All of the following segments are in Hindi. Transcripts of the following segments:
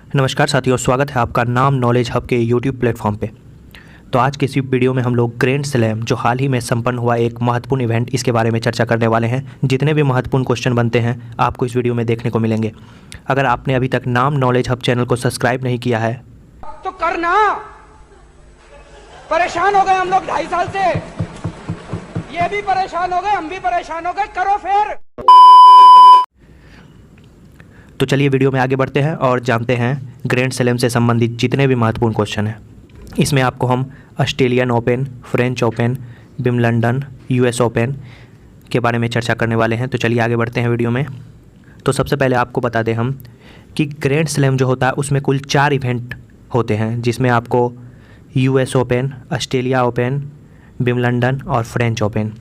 नमस्कार साथियों, स्वागत है आपका नाम नॉलेज हब के यूट्यूब प्लेटफॉर्म पे। तो आज के इस वीडियो में हम लोग ग्रैंड स्लैम जो हाल ही में संपन्न हुआ एक महत्वपूर्ण इवेंट, इसके बारे में चर्चा करने वाले हैं। जितने भी महत्वपूर्ण क्वेश्चन बनते हैं आपको इस वीडियो में देखने को मिलेंगे। अगर आपने अभी तक नाम नॉलेज हब चैनल को सब्सक्राइब नहीं किया है तो करना। परेशान हो गए हम लोग 2.5 साल से, ये भी परेशान हो गए, हम भी परेशान हो गए, करो फिर। तो चलिए वीडियो में आगे बढ़ते हैं और जानते हैं ग्रैंड स्लैम से संबंधित जितने भी महत्वपूर्ण क्वेश्चन हैं। इसमें आपको हम Australian open, French open, Wimbledon, US open के बारे में चर्चा करने वाले हैं। तो चलिए आगे बढ़ते हैं वीडियो में। तो सबसे पहले आपको बता दें हम कि ग्रैंड स्लैम जो होता है उसमें कुल 4 इवेंट होते हैं, जिसमें आपको US open, Australia open, Wimbledon और फ्रेंच ओपन।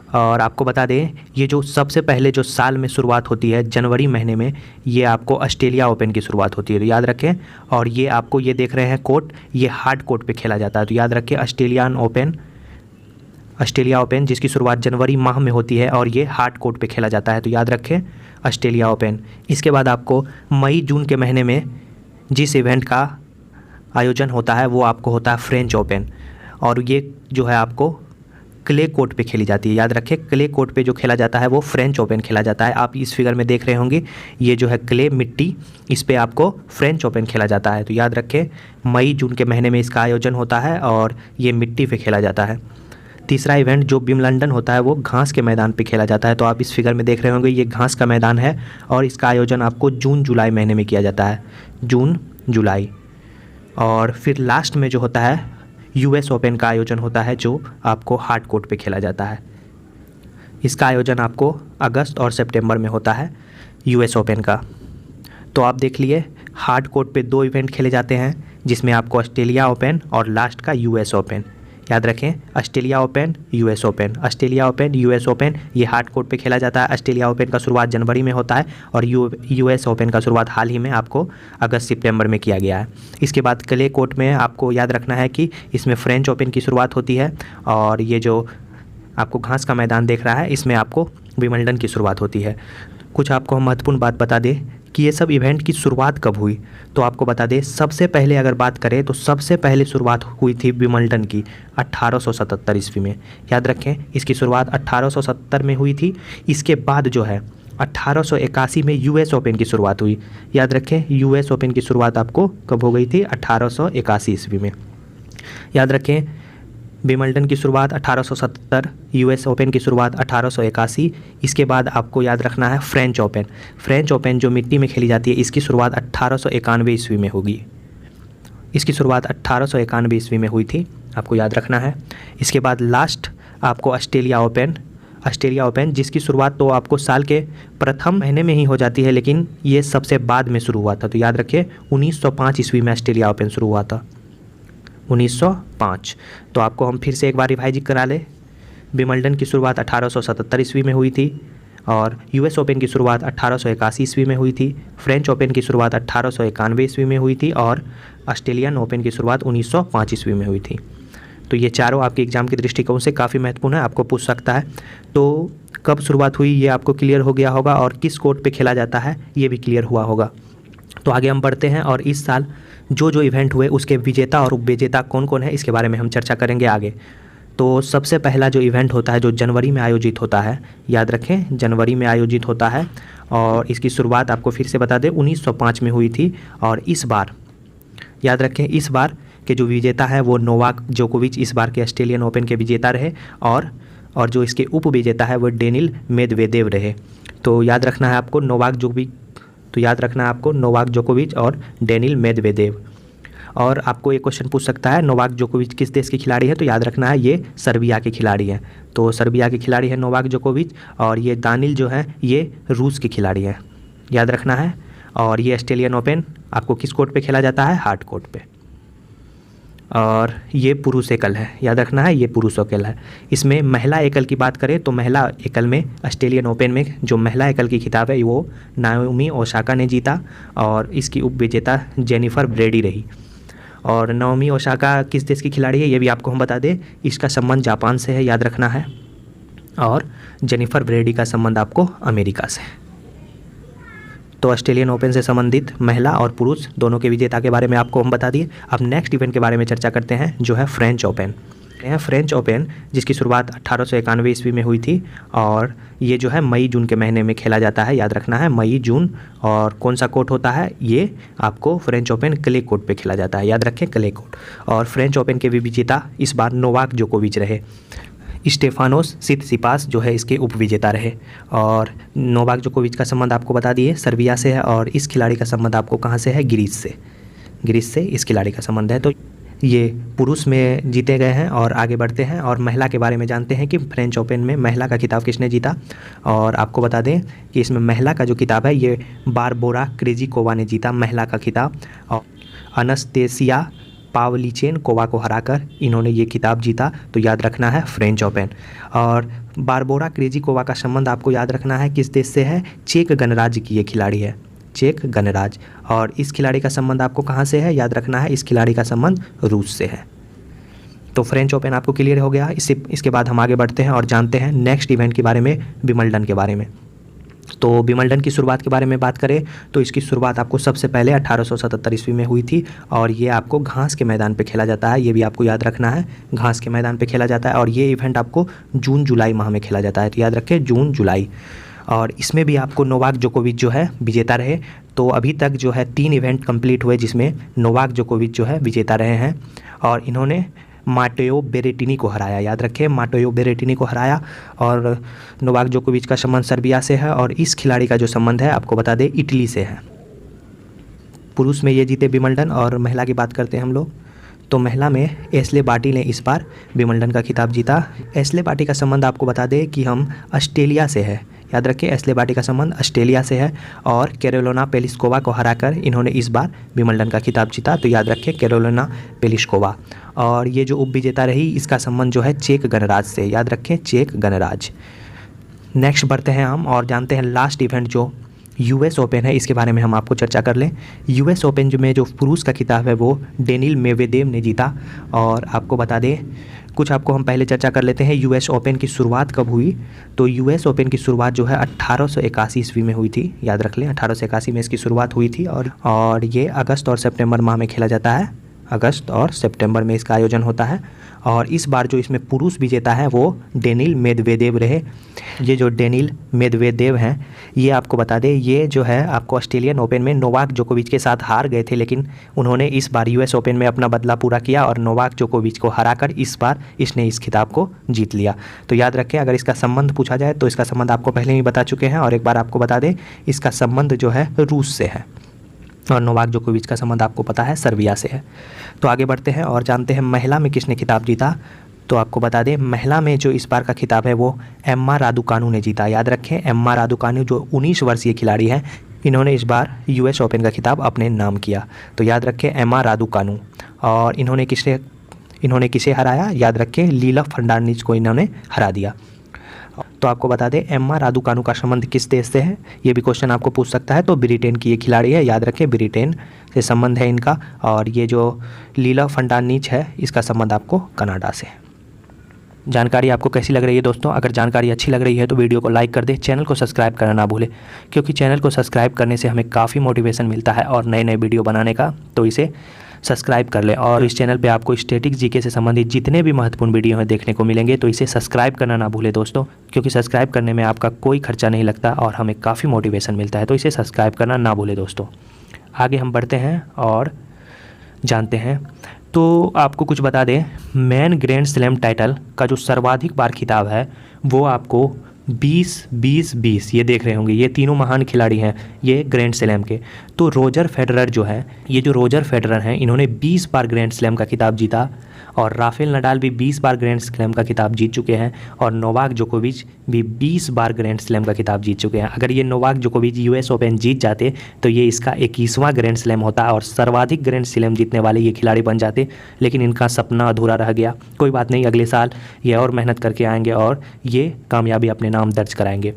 और आपको बता दें ये जो सबसे पहले जो साल में शुरुआत होती है जनवरी महीने में, ये आपको ऑस्ट्रेलिया ओपन की शुरुआत होती है, तो याद रखें। और ये आपको ये देख रहे हैं कोर्ट, ये हार्ड कोर्ट पे खेला जाता है, तो याद रखें ऑस्ट्रेलिया ओपन जिसकी शुरुआत जनवरी माह में होती है और ये हार्ड कोर्ट पे खेला जाता है, तो याद रखें ऑस्ट्रेलिया ओपन। इसके बाद आपको मई जून के महीने में जिस इवेंट का आयोजन होता है वो आपको होता है फ्रेंच ओपन, और ये जो है आपको क्ले कोर्ट पे खेली जाती है। याद रखें क्ले कोर्ट पे जो खेला जाता है वो फ्रेंच ओपन खेला जाता है। आप इस फिगर में देख रहे होंगे, ये जो है क्ले मिट्टी, इस पे आपको फ्रेंच ओपन खेला जाता है। तो याद रखें मई जून के महीने में इसका आयोजन होता है और ये मिट्टी पे खेला जाता है। तीसरा इवेंट जो विंबलडन होता है वो घास के मैदान पे खेला जाता है। तो आप इस फिगर में देख रहे होंगे, ये घास का मैदान है और इसका आयोजन आपको जून जुलाई महीने में किया जाता है, जून जुलाई। और फिर लास्ट में जो होता है यूएस ओपन का आयोजन होता है, जो आपको हार्ड कोर्ट पे खेला जाता है। इसका आयोजन आपको अगस्त और सितंबर में होता है यूएस ओपन का। तो आप देख लिए हार्ड कोर्ट पे 2 इवेंट खेले जाते हैं, जिसमें आपको ऑस्ट्रेलिया ओपन और लास्ट का यूएस ओपन। याद रखें Australia open, US open, Australia open, US open, ये हार्ड कोर्ट पे खेला जाता है। ऑस्ट्रेलिया ओपन का शुरुआत जनवरी में होता है और यूएस ओपन का शुरुआत हाल ही में आपको अगस्त सितंबर में किया गया है। इसके बाद क्ले कोर्ट में आपको याद रखना है कि इसमें फ्रेंच ओपन की शुरुआत होती है, और ये जो आपको घास का मैदान देख रहा है इसमें आपको विंबलडन की शुरुआत होती है। कुछ आपको हम महत्वपूर्ण बात बता दें कि ये सब इवेंट की शुरुआत कब हुई, तो आपको बता दें सबसे पहले अगर बात करें तो सबसे पहले शुरुआत हुई थी विंबलडन की 1877 ईस्वी में। याद रखें इसकी शुरुआत 1870 में हुई थी। इसके बाद जो है 1881 में यूएस ओपन की शुरुआत हुई। याद रखें यूएस ओपन की शुरुआत आपको कब हो गई थी, 1881 ईस्वी में। याद रखें विंबलडन की शुरुआत 1870, यूएस ओपन की शुरुआत 1881। इसके बाद आपको याद रखना है फ्रेंच ओपन जो मिट्टी में खेली जाती है, इसकी शुरुआत 1891 ईस्वी में होगी। इसकी शुरुआत 1891 ईस्वी में हुई थी, आपको याद रखना है। इसके बाद लास्ट आपको ऑस्ट्रेलिया ओपन जिसकी शुरुआत तो आपको साल के प्रथम महीने में ही हो जाती है, लेकिन ये सबसे बाद में शुरू हुआ था। तो याद रखिए 1905 ईस्वी में ऑस्ट्रेलिया ओपन शुरू हुआ था, 1905। तो आपको हम फिर से एक बार रिवाइज करा ले। विंबलडन की शुरुआत 1877 ईस्वी में हुई थी, और यूएस ओपन की शुरुआत 1881 ईस्वी में हुई थी। फ्रेंच ओपन की शुरुआत 1891 ईस्वी में हुई थी, और ऑस्ट्रेलियन ओपन की शुरुआत 1905 ईस्वी में हुई थी। तो ये चारों आपके एग्जाम के दृष्टिकोण से काफ़ी महत्वपूर्ण है, आपको पूछ सकता है। तो कब शुरुआत हुई ये आपको क्लियर हो गया होगा, और किस कोर्ट पे खेला जाता है ये भी क्लियर हुआ होगा। तो आगे हम बढ़ते हैं, और इस साल जो इवेंट हुए उसके विजेता और उपविजेता कौन कौन है इसके बारे में हम चर्चा करेंगे आगे। तो सबसे पहला जो इवेंट होता है जो जनवरी में आयोजित होता है, याद रखें जनवरी में आयोजित होता है, और इसकी शुरुआत आपको फिर से बता दें 1905 में हुई थी। और इस बार याद रखें इस बार के जो विजेता है वो नोवाक जोकोविच इस बार के ऑस्ट्रेलियन ओपन के विजेता रहे, और जो इसके उप विजेता है वो डेनिल मेदवेदेव रहे। तो याद रखना है आपको नोवाक जोकोविच और डेनिल मेदवेदेव। और आपको एक क्वेश्चन पूछ सकता है नोवाक जोकोविच किस देश के खिलाड़ी है, तो याद रखना है ये सर्बिया के खिलाड़ी हैं। तो सर्बिया के खिलाड़ी है नोवाक जोकोविच, और ये दानिल जो है ये रूस के खिलाड़ी हैं, याद रखना है। और ये ऑस्ट्रेलियन ओपन आपको किस कोर्ट पे खेला जाता है, हार्ड कोर्ट पे। और ये पुरुष एकल है, याद रखना है ये पुरुष एकल है। इसमें महिला एकल की बात करें तो महिला एकल में ऑस्ट्रेलियन ओपन में जो महिला एकल की खिताब है वो नाओमी ओसाका ने जीता, और इसकी उप विजेता जेनिफर ब्रेडी रही। और नाओमी ओसाका किस देश की खिलाड़ी है ये भी आपको हम बता दें, इसका संबंध जापान से है, याद रखना है। और जेनिफर ब्रेडी का संबंध आपको अमेरिका से। तो ऑस्ट्रेलियन ओपन से संबंधित महिला और पुरुष दोनों के विजेता के बारे में आपको हम बता दिए। अब नेक्स्ट इवेंट के बारे में चर्चा करते हैं जो है फ्रेंच ओपन। यह फ्रेंच ओपन जिसकी शुरुआत 1891 ईस्वी में हुई थी और ये जो है मई जून के महीने में खेला जाता है, याद रखना है मई जून। और कौन सा कोर्ट होता है, ये आपको फ्रेंच ओपन क्ले कोर्ट पे खेला जाता है, याद रखें क्ले कोर्ट। और फ्रेंच ओपन के भी विजेता इस बार नोवाक जोकोविच रहे। स्टेफानोस सित्सिपास जो है इसके उपविजेता रहे। और नोवाक जोकोविच का संबंध आपको बता दिए सर्बिया से है और इस खिलाड़ी का संबंध आपको कहाँ से है, ग्रीस से। ग्रीस से इस खिलाड़ी का संबंध है। तो ये पुरुष में जीते गए हैं। और आगे बढ़ते हैं और महिला के बारे में जानते हैं कि फ्रेंच ओपन में महिला का खिताब किसने जीता। और आपको बता दें कि इसमें महिला का जो खिताब है ये बारबोरा क्रेजिकोवा ने जीता महिला का खिताब। और अनस्तेसिया पावलीचेनकोवा को हराकर इन्होंने ये खिताब जीता। तो याद रखना है फ्रेंच ओपन। और बारबोरा क्रेजिकोवा का संबंध आपको याद रखना है किस देश से है, चेक गणराज्य की ये खिलाड़ी है, चेक गणराज्य। और इस खिलाड़ी का संबंध आपको कहाँ से है, याद रखना है इस खिलाड़ी का संबंध रूस से है। तो फ्रेंच ओपन आपको क्लियर हो गया। इसके बाद हम आगे बढ़ते हैं और जानते हैं नेक्स्ट इवेंट के बारे में, विंबलडन के बारे में। तो विंबलडन की शुरुआत के बारे में बात करें तो इसकी शुरुआत आपको सबसे पहले 1877 ईस्वी में हुई थी और ये आपको घास के मैदान पे खेला जाता है, ये भी आपको याद रखना है, घास के मैदान पे खेला जाता है। और ये इवेंट आपको जून जुलाई माह में खेला जाता है, तो याद रखें जून जुलाई। और इसमें भी आपको नोवाक जोकोविच जो है विजेता रहे। तो अभी तक जो है 3 इवेंट कंप्लीट हुए जिसमें नोवाक जोकोविच जो है विजेता रहे हैं और इन्होंने माटेओ बेरेटिनी को हराया, याद रखें माटेओ बेरेटिनी को हराया। और नोवाक जोकोविच का संबंध सर्बिया से है और इस खिलाड़ी का जो संबंध है आपको बता दें इटली से है। पुरुष में ये जीते विंबलडन। और महिला की बात करते हैं हम लोग, तो महिला में एस्ले बार्टी ने इस बार विंबलडन का खिताब जीता। एस्ले बार्टी का संबंध आपको बता दें कि हम ऑस्ट्रेलिया से है, याद रखें एस्ले बार्टी का संबंध ऑस्ट्रेलिया से है। और कैरोलिना पेलिस्कोवा को हराकर इन्होंने इस बार विंबलडन का खिताब जीता। तो याद रखें कैरोलिना पेलिस्कोवा। और ये जो उपविजेता रही इसका संबंध जो है चेक गणराज्य से, याद रखें चेक गणराज्य। नेक्स्ट बढ़ते हैं हम और जानते हैं लास्ट इवेंट जो यूएस ओपन है, इसके बारे में हम आपको चर्चा कर लें। यूएस ओपन में जो पुरुष का खिताब है वो डेनिल मेवेदेव ने जीता। और आपको बता दें कुछ आपको हम पहले चर्चा कर लेते हैं यूएस ओपन की शुरुआत कब हुई। तो यूएस ओपन की शुरुआत जो है 1881 ईस्वी में हुई थी, याद रख लें 1881 में इसकी शुरुआत हुई थी। और ये अगस्त और सितंबर माह में खेला जाता है, अगस्त और सितंबर में इसका आयोजन होता है। और इस बार जो इसमें पुरुष विजेता है वो डेनिल मेदवेदेव रहे। ये जो डेनिल मेदवेदेव हैं ये आपको बता दें ये जो है आपको ऑस्ट्रेलियन ओपन में नोवाक जोकोविच के साथ हार गए थे, लेकिन उन्होंने इस बार यूएस ओपन में अपना बदला पूरा किया और नोवाक जोकोविच को हराकर इस बार इसने इस खिताब को जीत लिया। तो याद रखें अगर इसका संबंध पूछा जाए तो इसका संबंध आपको पहले ही बता चुके हैं। और एक बार आपको बता दें इसका संबंध जो है रूस से है और नोवाक जोकोविच का संबंध आपको पता है सर्बिया से है। तो आगे बढ़ते हैं और जानते हैं महिला में किसने खिताब जीता। तो आपको बता दें महिला में जो इस बार का खिताब है वो एम्मा रादुकानु ने जीता। याद रखें एम्मा रादुकानु जो 19 वर्षीय खिलाड़ी हैं, इन्होंने इस बार यूएस ओपन का खिताब अपने नाम किया। तो याद रखें एम्मा रादुकानु। और इन्होंने किसे हराया, याद रखें लीला फर्नांडीज को इन्होंने हरा दिया। तो आपको बता दें एम्मा रादुकानु का संबंध किस देश से है, ये भी क्वेश्चन आपको पूछ सकता है। तो ब्रिटेन की ये खिलाड़ी है, याद रखें ब्रिटेन से संबंध है इनका। और ये जो लीला फर्नांडीज है इसका संबंध आपको कनाडा से है। जानकारी आपको कैसी लग रही है दोस्तों? अगर जानकारी अच्छी लग रही है तो वीडियो को लाइक कर दें, चैनल को सब्सक्राइब करना ना भूलें, क्योंकि चैनल को सब्सक्राइब करने से हमें काफ़ी मोटिवेशन मिलता है और नए नए वीडियो बनाने का। तो इसे सब्सक्राइब कर लें। और इस चैनल पे आपको स्टैटिक जीके से संबंधित जितने भी महत्वपूर्ण वीडियो हैं देखने को मिलेंगे, तो इसे सब्सक्राइब करना ना भूलें दोस्तों, क्योंकि सब्सक्राइब करने में आपका कोई खर्चा नहीं लगता और हमें काफ़ी मोटिवेशन मिलता है। तो इसे सब्सक्राइब करना ना भूलें दोस्तों। आगे हम बढ़ते हैं और जानते हैं। तो आपको कुछ बता दें मैन ग्रैंड स्लैम टाइटल का जो सर्वाधिक बार खिताब है वो आपको 20-20-20 ये देख रहे होंगे, ये तीनों महान खिलाड़ी हैं ये ग्रैंड स्लैम के। तो रोजर फेडरर जो है, ये जो रोजर फेडरर हैं इन्होंने 20 बार ग्रैंड स्लैम का खिताब जीता। और राफेल नडाल भी 20 बार ग्रैंड स्लैम का खिताब जीत चुके हैं। और नोवाक जोकोविच भी 20 बार ग्रैंड स्लैम का खिताब जीत चुके हैं। अगर ये नोवाक जोकोविच यूएस ओपन जीत जाते तो ये इसका 21वां ग्रैंड स्लैम होता और सर्वाधिक ग्रैंड स्लैम जीतने वाले ये खिलाड़ी बन जाते, लेकिन इनका सपना अधूरा रह गया। कोई बात नहीं, अगले साल ये और मेहनत करके आएंगे और ये कामयाबी अपने नाम दर्ज कराएंगे।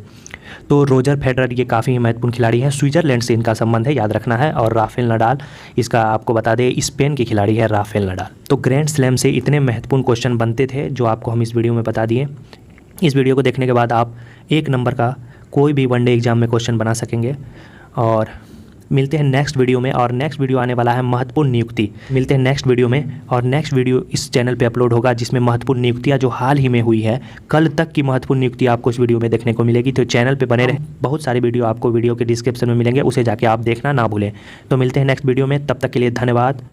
तो रोजर फेडरर ये काफ़ी महत्वपूर्ण खिलाड़ी हैं, स्विट्जरलैंड से इनका संबंध है, याद रखना है। और राफेल नडाल इसका आपको बता दें स्पेन के खिलाड़ी है राफेल नडाल। तो ग्रैंड स्लैम से इतने महत्वपूर्ण क्वेश्चन बनते थे जो आपको हम इस वीडियो में बता दिए। इस वीडियो को देखने के बाद आप 1 नंबर का कोई भी वनडे एग्जाम में क्वेश्चन बना सकेंगे। और मिलते हैं नेक्स्ट वीडियो में। और नेक्स्ट वीडियो आने वाला है महत्वपूर्ण नियुक्ति। मिलते हैं नेक्स्ट वीडियो में, और नेक्स्ट वीडियो इस चैनल पे अपलोड होगा जिसमें महत्वपूर्ण नियुक्तियाँ जो हाल ही में हुई है, कल तक की महत्वपूर्ण नियुक्तियाँ आपको इस वीडियो में देखने को मिलेगी। तो चैनल पे बने रहे, बहुत सारे वीडियो आपको वीडियो के डिस्क्रिप्शन में मिलेंगे, उसे जाके आप देखना ना भूलें। तो मिलते हैं नेक्स्ट वीडियो में, तब तक के लिए धन्यवाद।